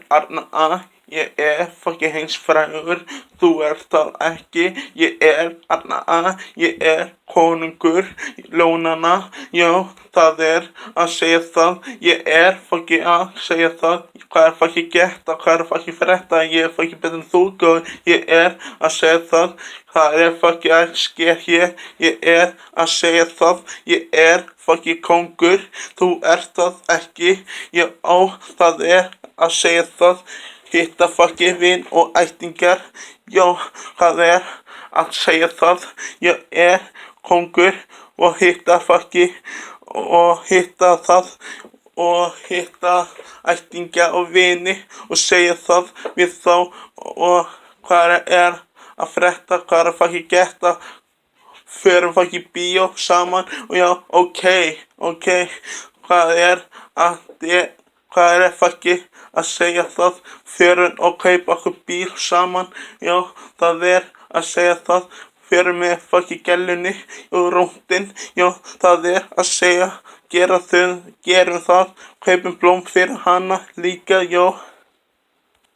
Arna, ég fucking heimsfrægur, þú ert það ekki, ég Arna, ég konungur ljónanna, já, það að segja það, ég fucking að segja það, hvað fucking geta, hvað fucking frétta, ég fucking betur en þú, góð, ég að segja það, hvað fucking að ske hér, ég að segja það, ég fucking kongur, þú ert það ekki, ég það að segja það, hitta fucking vin og ættingjar, já, hvað að segja það, ég kongur og hitta fucking og hitta það og hitta ættingja og vini og segja það við þá og hvað að frétta, hvað að fucking geta, förum fucking bíó saman og já, ok, hvað hvað fucking að segja það, förum og kaupa okkur bíl saman, já, það að segja það, förum með fucking gælunni og rúndin, já, það að segja, gerum það, kaupum blóm fyrir hana líka, já.